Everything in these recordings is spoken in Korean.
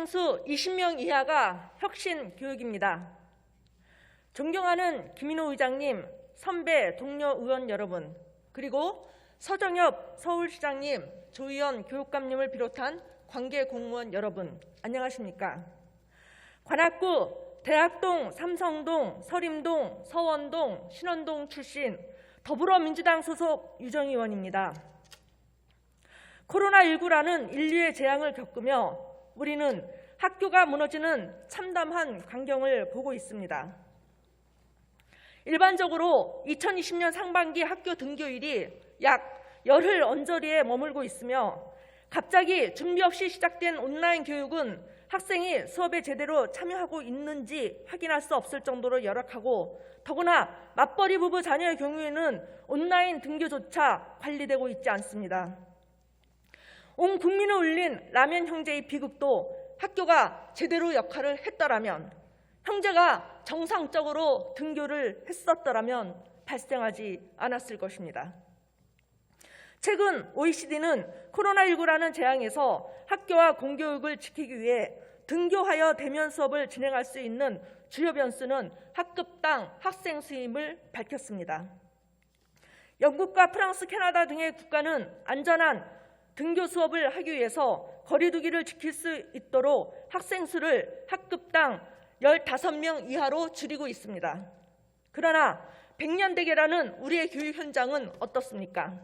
학생수 20명 이하가 혁신 교육입니다. 존경하는 김인호 의장님, 선배 동료 의원 여러분, 그리고 서정엽 서울시장님, 조희연 교육감님을 비롯한 관계 공무원 여러분, 안녕하십니까? 관악구 대학동, 삼성동, 서림동, 서원동, 신원동 출신 더불어민주당 소속 유정희 의원입니다. 코로나19라는 인류의 재앙을 겪으며 우리는 학교가 무너지는 참담한 광경을 보고 있습니다. 일반적으로 2020년 상반기 학교 등교일이 약 열흘 언저리에 머물고 있으며 갑자기 준비 없이 시작된 온라인 교육은 학생이 수업에 제대로 참여하고 있는지 확인할 수 없을 정도로 열악하고 더구나 맞벌이 부부 자녀의 경우에는 온라인 등교조차 관리되고 있지 않습니다. 온 국민을 울린 라면 형제의 비극도 학교가 제대로 역할을 했더라면, 형제가 정상적으로 등교를 했었더라면 발생하지 않았을 것입니다. 최근 OECD는 코로나19라는 재앙에서 학교와 공교육을 지키기 위해 등교하여 대면 수업을 진행할 수 있는 주요 변수는 학급당 학생 수임을 밝혔습니다. 영국과 프랑스, 캐나다 등의 국가는 안전한 등교 수업을 하기 위해서 거리 두기를 지킬 수 있도록 학생 수를 학급당 15명 이하로 줄이고 있습니다. 그러나 100년대계라는 우리의 교육 현장은 어떻습니까?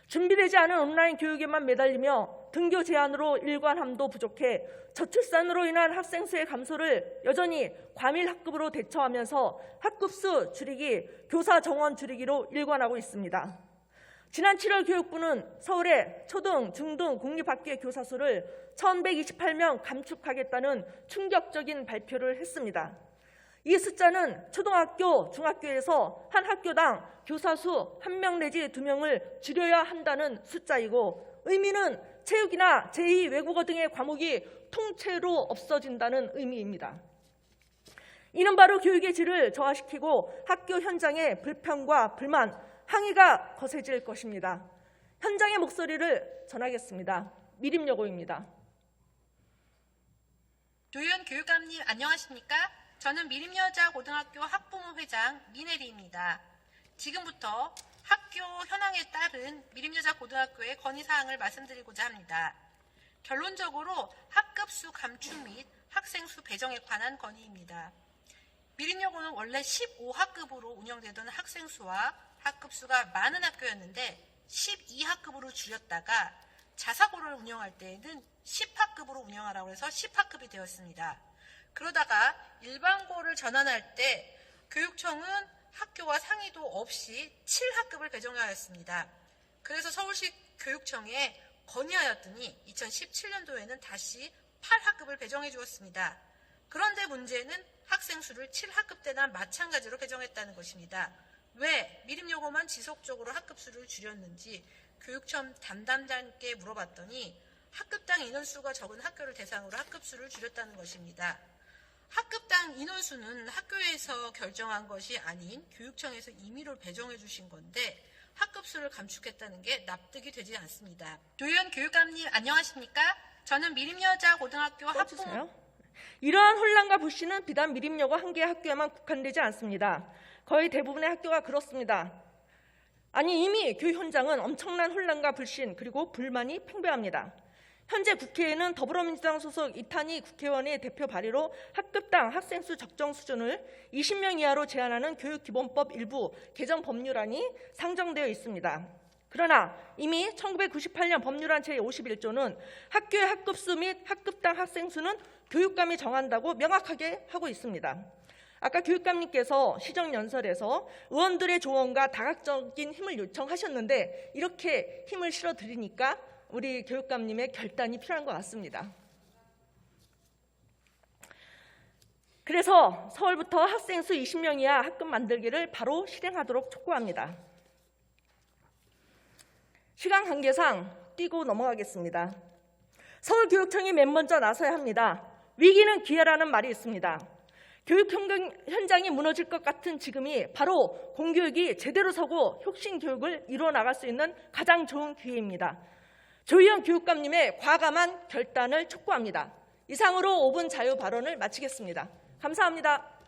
준비되지 않은 온라인 교육에만 매달리며 등교 제한으로 일관함도 부족해 저출산으로 인한 학생 수의 감소를 여전히 과밀 학급으로 대처하면서 학급수 줄이기, 교사 정원 줄이기로 일관하고 있습니다. 지난 7월 교육부는 서울의 초등, 중등 공립학교의 교사 수를 1,128명 감축하겠다는 충격적인 발표를 했습니다. 이 숫자는 초등학교, 중학교에서 한 학교당 교사 수 1명 내지 2명을 줄여야 한다는 숫자이고, 의미는 체육이나 제2 외국어 등의 과목이 통째로 없어진다는 의미입니다. 이는 바로 교육의 질을 저하시키고 학교 현장의 불평과 불만, 항의가 거세질 것입니다. 현장의 목소리를 전하겠습니다. 미림여고입니다. 조희연 교육감님 안녕하십니까? 저는 미림여자고등학교 학부모 회장 민혜리입니다. 지금부터 학교 현황에 따른 미림여자고등학교의 건의사항을 말씀드리고자 합니다. 결론적으로 학급수 감축 및 학생수 배정에 관한 건의입니다. 미림여고는 원래 15학급으로 운영되던 학생수와 학급수가 많은 학교였는데 12학급으로 줄였다가 자사고를 운영할 때에는 10학급으로 운영하라고 해서 10학급이 되었습니다. 그러다가 일반고를 전환할 때 교육청은 학교와 상의도 없이 7학급을 배정하였습니다. 그래서 서울시 교육청에 건의하였더니 2017년도에는 다시 8학급을 배정해 주었습니다. 그런데 문제는 학생 수를 7학급 때나 마찬가지로 배정했다는 것입니다. 왜 미림여고만 지속적으로 학급수를 줄였는지 교육청 담당자께 물어봤더니 학급당 인원수가 적은 학교를 대상으로 학급수를 줄였다는 것입니다. 학급당 인원수는 학교에서 결정한 것이 아닌 교육청에서 임의로 배정해 주신 건데 학급수를 감축했다는 게 납득이 되지 않습니다. 조희연 교육감님 안녕하십니까? 저는 미림여자고등학교 학부모. 이러한 혼란과 불신은 비단 미림여고 한 개의 학교에만 국한되지 않습니다. 거의 대부분의 학교가 그렇습니다. 아니, 이미 교육 현장은 엄청난 혼란과 불신 그리고 불만이 팽배합니다. 현재 국회에는 더불어민주당 소속 이탄희 국회의원의 대표 발의로 학급당 학생수 적정 수준을 20명 이하로 제한하는 교육기본법 일부 개정 법률안이 상정되어 있습니다. 그러나 이미 1998년 법률안 제51조는 학교의 학급수 및 학급당 학생수는 교육감이 정한다고 명확하게 하고 있습니다. 아까 교육감님께서 시정연설에서 의원들의 조언과 다각적인 힘을 요청하셨는데 이렇게 힘을 실어드리니까 우리 교육감님의 결단이 필요한 것 같습니다. 그래서 서울부터 학생수 20명 이하 학급 만들기를 바로 실행하도록 촉구합니다. 시간 관계상 띄고 넘어가겠습니다. 서울교육청이 맨 먼저 나서야 합니다. 위기는 기회라는 말이 있습니다. 교육 현장이 무너질 것 같은 지금이 바로 공교육이 제대로 서고 혁신 교육을 이루어 나갈 수 있는 가장 좋은 기회입니다. 조희연 교육감님의 과감한 결단을 촉구합니다. 이상으로 5분 자유 발언을 마치겠습니다. 감사합니다.